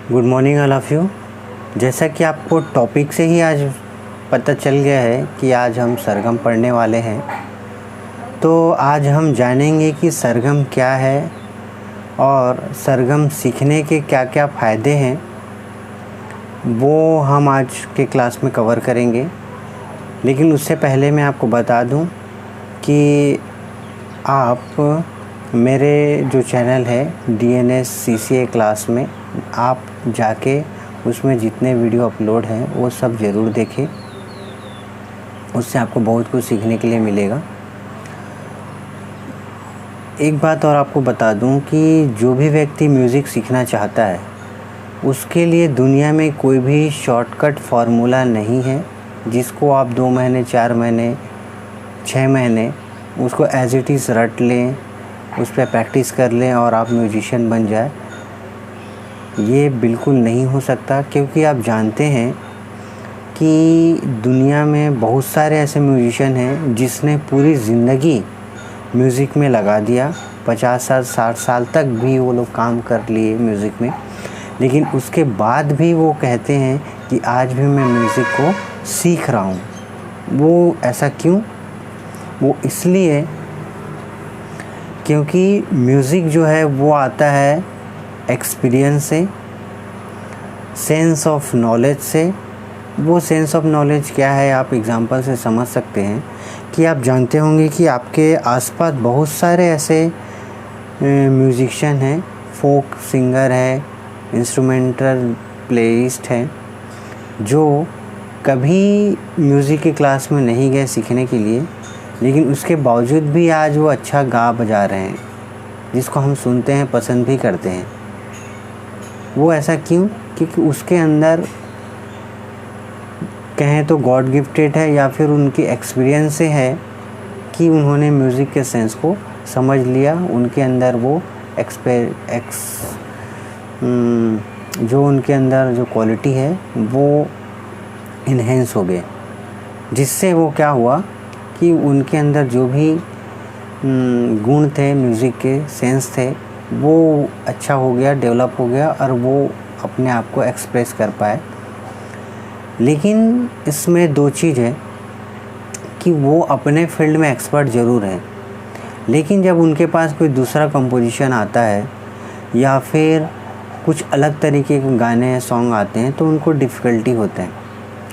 Good morning all of you. जैसा कि आपको टॉपिक से ही आज पता चल गया है कि आज हम सरगम पढ़ने वाले हैं, तो आज हम जानेंगे कि सरगम क्या है और सरगम सीखने के क्या क्या फ़ायदे हैं, वो हम आज के क्लास में कवर करेंगे। लेकिन उससे पहले मैं आपको बता दूं कि आप मेरे जो चैनल है DNS CCA क्लास में आप जाके उसमें जितने वीडियो अपलोड हैं वो सब ज़रूर देखें, उससे आपको बहुत कुछ सीखने के लिए मिलेगा। एक बात और आपको बता दूं कि जो भी व्यक्ति म्यूज़िक सीखना चाहता है उसके लिए दुनिया में कोई भी शॉर्टकट फार्मूला नहीं है जिसको आप 2 महीने 4 महीने 6 महीने उसको एज़ इट इज़ रट लें, उस पर प्रैक्टिस कर लें और आप म्यूजिशियन बन जाए। ये बिल्कुल नहीं हो सकता, क्योंकि आप जानते हैं कि दुनिया में बहुत सारे ऐसे म्यूजिशियन हैं जिसने पूरी ज़िंदगी म्यूज़िक में लगा दिया, 50 साल 60 साल तक भी वो लोग काम कर लिए म्यूज़िक में, लेकिन उसके बाद भी वो कहते हैं कि आज भी मैं म्यूज़िक को सीख रहा हूँ। वो ऐसा क्यों? वो इसलिए क्योंकि म्यूज़िक जो है वो आता है एक्सपीरियंस से, सेंस ऑफ नॉलेज से। वो सेंस ऑफ नॉलेज क्या है आप एग्ज़ाम्पल से समझ सकते हैं कि आप जानते होंगे कि आपके आसपास बहुत सारे ऐसे म्यूजिशियन हैं, फोक सिंगर है, इंस्ट्रूमेंटल प्लेलिस्ट है, जो कभी म्यूज़िक की क्लास में नहीं गए सीखने के लिए, लेकिन उसके बावजूद भी आज वो अच्छा गा बजा रहे हैं, जिसको हम सुनते हैं, पसंद भी करते हैं। वो ऐसा क्यों? क्योंकि उसके अंदर कहें तो गॉड गिफ्टेड है या फिर उनकी एक्सपीरियंस से है कि उन्होंने म्यूज़िक के सेंस को समझ लिया, उनके अंदर वो जो उनके अंदर जो क्वालिटी है वो इन्हेंस हो गए, जिससे वो क्या हुआ कि उनके अंदर जो भी गुण थे, म्यूज़िक के सेंस थे, वो अच्छा हो गया, डेवलप हो गया और वो अपने आप को एक्सप्रेस कर पाए। लेकिन इसमें 2 चीज़ है कि वो अपने फील्ड में एक्सपर्ट ज़रूर हैं, लेकिन जब उनके पास कोई दूसरा कंपोजिशन आता है या फिर कुछ अलग तरीके के गाने सॉन्ग आते हैं तो उनको डिफ़िकल्टी होता है।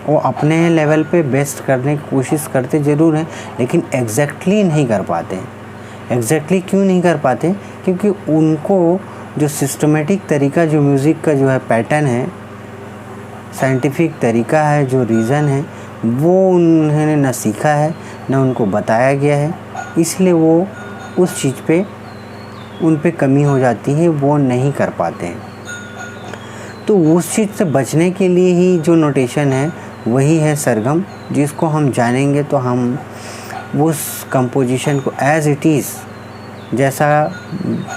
वो अपने लेवल पे बेस्ट करने की कोशिश करते ज़रूर हैं, लेकिन एग्जैक्टली नहीं कर पाते हैं। एग्जैक्टली क्यों नहीं कर पाते? क्योंकि उनको जो सिस्टमेटिक तरीका, जो म्यूज़िक का जो है पैटर्न है, साइंटिफिक तरीका है, जो रीज़न है, वो उन्होंने न सीखा है न उनको बताया गया है, इसलिए वो उस चीज़ पे उन पे कमी हो जाती है, वो नहीं कर पाते हैं। तो उस चीज़ से बचने के लिए ही जो नोटेशन है वही है सरगम, जिसको हम जानेंगे तो हम उस कंपोजिशन को एज़ इट इज़ जैसा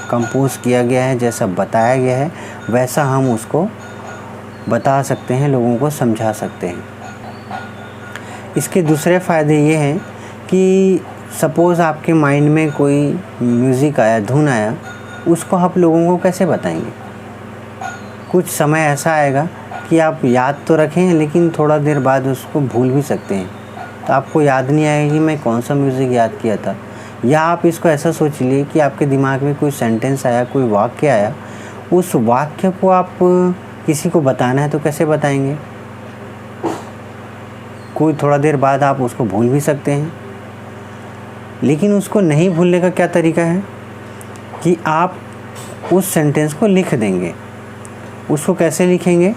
कंपोज किया गया है, जैसा बताया गया है, वैसा हम उसको बता सकते हैं, लोगों को समझा सकते हैं। इसके दूसरे फ़ायदे ये हैं कि सपोज़ आपके माइंड में कोई म्यूज़िक आया, धुन आया, उसको आप लोगों को कैसे बताएंगे? कुछ समय ऐसा आएगा कि आप याद तो रखें, लेकिन थोड़ा देर बाद उसको भूल भी सकते हैं, तो आपको याद नहीं आएगा कि मैं कौन सा म्यूज़िक याद किया था। या आप इसको ऐसा सोच लिए कि आपके दिमाग में कोई सेंटेंस आया, कोई वाक्य आया, उस वाक्य को आप किसी को बताना है तो कैसे बताएंगे? कोई थोड़ा देर बाद आप उसको भूल भी सकते हैं। लेकिन उसको नहीं भूलने का क्या तरीका है कि आप उस सेंटेंस को लिख देंगे। उसको कैसे लिखेंगे?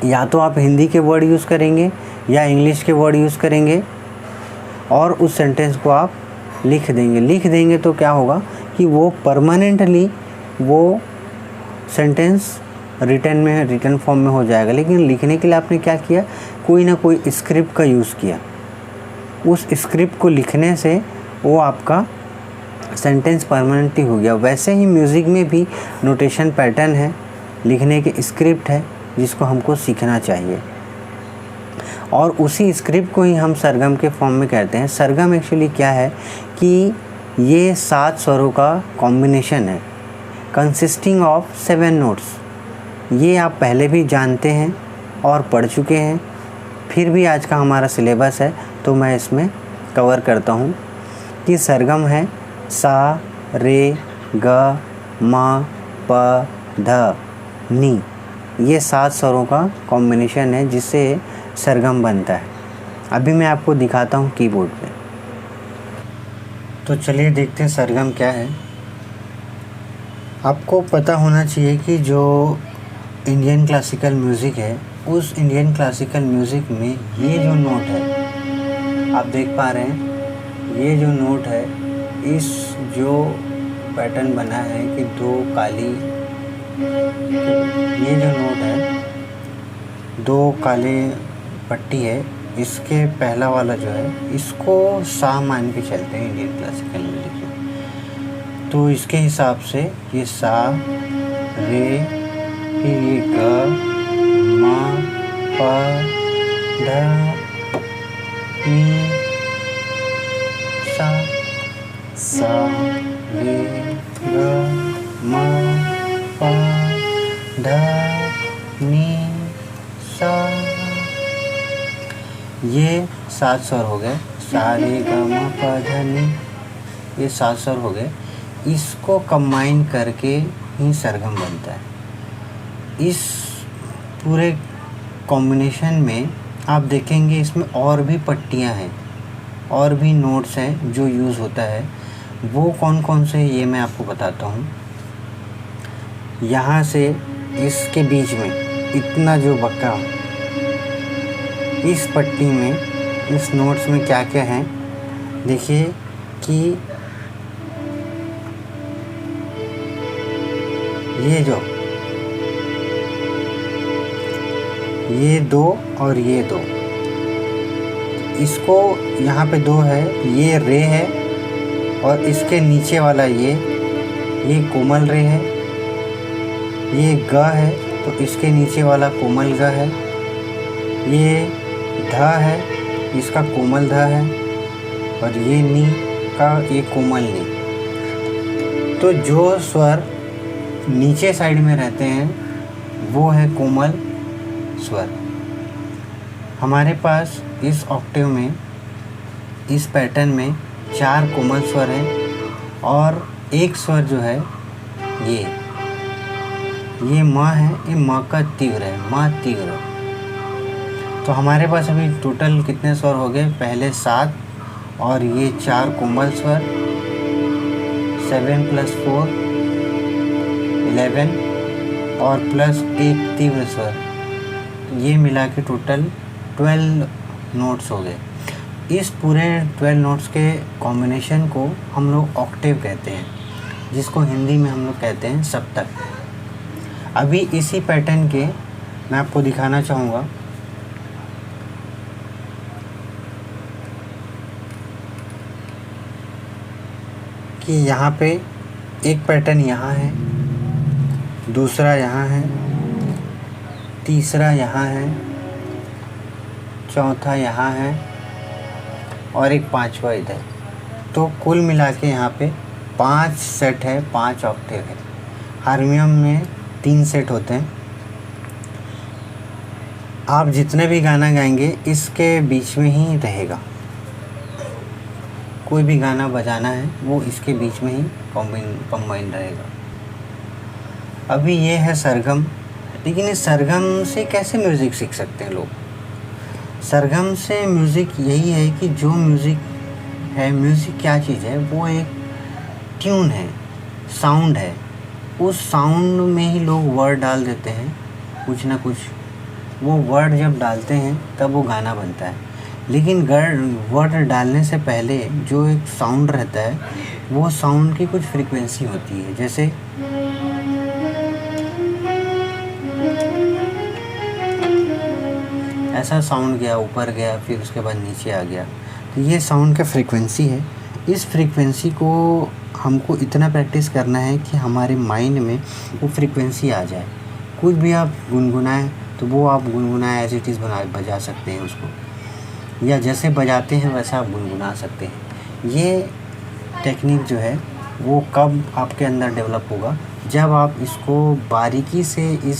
या तो आप हिंदी के वर्ड यूज़ करेंगे या इंग्लिश के वर्ड यूज़ करेंगे और उस सेंटेंस को आप लिख देंगे तो क्या होगा कि वो परमानेंटली वो सेंटेंस रिटन फॉर्म में हो जाएगा। लेकिन लिखने के लिए आपने क्या किया? कोई ना कोई स्क्रिप्ट का यूज़ किया। उस स्क्रिप्ट को लिखने से वो आपका सेंटेंस परमानेंटली हो गया। वैसे ही म्यूज़िक में भी नोटेशन पैटर्न है, लिखने के स्क्रिप्ट है, जिसको हमको सीखना चाहिए, और उसी स्क्रिप्ट को ही हम सरगम के फॉर्म में कहते हैं। सरगम एक्चुअली क्या है कि ये 7 स्वरों का कॉम्बिनेशन है, कंसिस्टिंग ऑफ 7 नोट्स। ये आप पहले भी जानते हैं और पढ़ चुके हैं, फिर भी आज का हमारा सिलेबस है तो मैं इसमें कवर करता हूँ कि सरगम है सा रे ग म प ध नी। ये 7 स्वरों का कॉम्बिनेशन है जिससे सरगम बनता है। अभी मैं आपको दिखाता हूँ कीबोर्ड पे। तो चलिए देखते हैं सरगम क्या है। आपको पता होना चाहिए कि जो इंडियन क्लासिकल म्यूज़िक है, उस इंडियन क्लासिकल म्यूज़िक में ये जो नोट है आप देख पा रहे हैं, ये जो नोट है, इस जो पैटर्न बना है कि 2 काली, ये जो नोट है 2 काले पट्टी है, इसके पहला वाला जो है इसको सा मान के चलते हैं इंडियन क्लासिकल म्यूज़िक में। तो इसके हिसाब से ये सा रे, फिर ये ग म प ध नी सा, सा रे ग म प ध नी सा। ये 7 स्वर हो गए, सा रे ग म प ध नी, ये 7 स्वर हो गए। इसको कंबाइन करके ही सरगम बनता है। इस पूरे कॉम्बिनेशन में आप देखेंगे इसमें और भी पट्टियां हैं, और भी नोट्स हैं जो यूज़ होता है। वो कौन कौन से ये मैं आपको बताता हूँ। यहाँ से इसके बीच में इतना जो बका, इस पट्टी में, इस नोट्स में क्या क्या है देखिए कि ये 2 और ये 2, इसको यहाँ पे 2 है, ये रे है, और इसके नीचे वाला ये कोमल रे है, ये ग है तो इसके नीचे वाला कोमल ग है, ये ध है, इसका कोमल ध है, और ये नी का ये कोमल नी। तो जो स्वर नीचे साइड में रहते हैं वो है कोमल स्वर। हमारे पास इस ऑक्टेव में, इस पैटर्न में 4 कोमल स्वर हैं और एक स्वर जो है ये म है, ये म का तीव्र है, म तीव्र। तो हमारे पास अभी टोटल कितने स्वर हो गए, पहले 7 और ये 4 कोमल स्वर, 7 + 4 11 और प्लस एक तीव्र स्वर, ये मिला के टोटल 12 नोट्स हो गए। इस पूरे 12 नोट्स के कॉम्बिनेशन को हम लोग ऑक्टेव कहते हैं, जिसको हिंदी में हम लोग कहते हैं सप्तक। अभी इसी पैटर्न के मैं आपको दिखाना चाहूँगा। कि यहाँ पे एक पैटर्न यहाँ है, दूसरा यहाँ है, तीसरा यहाँ है, चौथा यहाँ है और एक 5वां इधर। तो कुल मिला के यहाँ पे 5 सेट है, 5 ऑक्टेव है। हारमोनियम में 3 सेट होते हैं। आप जितने भी गाना गाएंगे इसके बीच में ही रहेगा, कोई भी गाना बजाना है वो इसके बीच में ही कंबाइन रहेगा। अभी ये है सरगम, लेकिन इस सरगम से कैसे म्यूज़िक सीख सकते हैं लोग। सरगम से म्यूज़िक यही है कि जो म्यूज़िक है, म्यूज़िक क्या चीज़ है, वो एक ट्यून है, साउंड है। उस साउंड में ही लोग वर्ड डाल देते हैं कुछ ना कुछ। वो वर्ड जब डालते हैं तब वो गाना बनता है। लेकिन वर्ड डालने से पहले जो एक साउंड रहता है, वो साउंड की कुछ फ्रीक्वेंसी होती है। जैसे ऐसा साउंड गया, ऊपर गया, फिर उसके बाद नीचे आ गया, तो ये साउंड का फ्रीक्वेंसी है। इस फ्रीक्वेंसी को हमको इतना प्रैक्टिस करना है कि हमारे माइंड में वो फ्रीक्वेंसी आ जाए। कुछ भी आप गुनगुनाएं तो वो आप गुनगुनाएं एज इट इज़ बजा सकते हैं उसको, या जैसे बजाते हैं वैसा आप गुनगुना सकते हैं। ये टेक्निक जो है वो कब आपके अंदर डेवलप होगा, जब आप इसको बारीकी से इस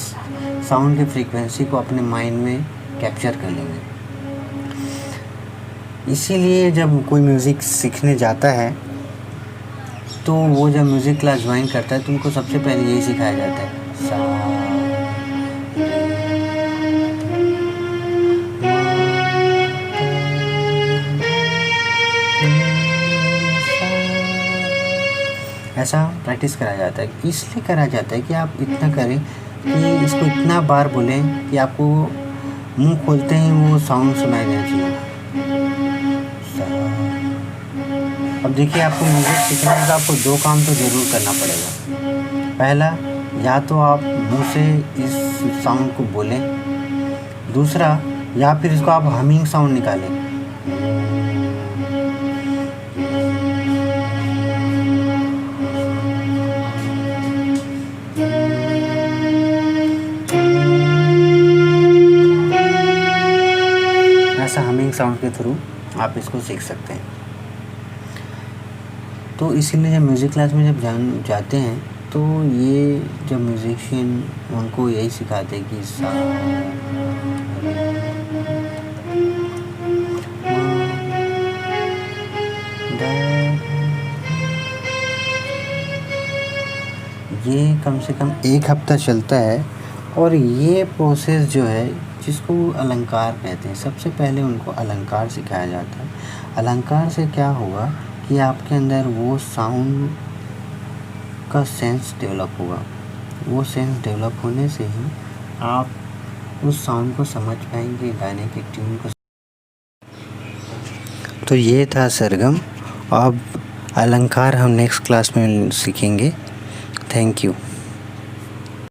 साउंड की फ्रीक्वेंसी को अपने माइंड में कैप्चर कर लेंगे। इसीलिए जब कोई म्यूज़िक सीखने जाता है तो वो जब म्यूज़िक क्लास ज्वाइन करता है तो उनको सबसे पहले यही सिखाया जाता है, सा ऐसा प्रैक्टिस कराया जाता है। इसलिए कराया जाता है कि आप इतना करें कि इसको इतना बार बोलें कि आपको मुंह खोलते ही वो साउंड सुनाई देना चाहिए। अब देखिए, आपको म्यूज़िक सीखना है तो आपको 2 काम तो ज़रूर करना पड़ेगा। पहला, या तो आप मुंह से इस साउंड को बोलें, दूसरा या फिर इसको आप हमिंग साउंड निकालें। ऐसा हमिंग साउंड के थ्रू आप इसको सीख सकते हैं। तो इसीलिए जब म्यूज़िक क्लास में जब जाते हैं तो ये जब म्यूज़िशियन उनको यही सिखाते हैं कि सा ये कम से कम 1 हफ्ता चलता है। और ये प्रोसेस जो है, जिसको अलंकार कहते हैं, सबसे पहले उनको अलंकार सिखाया जाता है। अलंकार से क्या होगा कि आपके अंदर वो साउंड का सेंस डेवलप होगा। वो सेंस डेवलप होने से ही आप उस साउंड को समझ पाएंगे, गाने के ट्यून को। तो ये था सरगम। अब अलंकार हम नेक्स्ट क्लास में सीखेंगे। Thank you.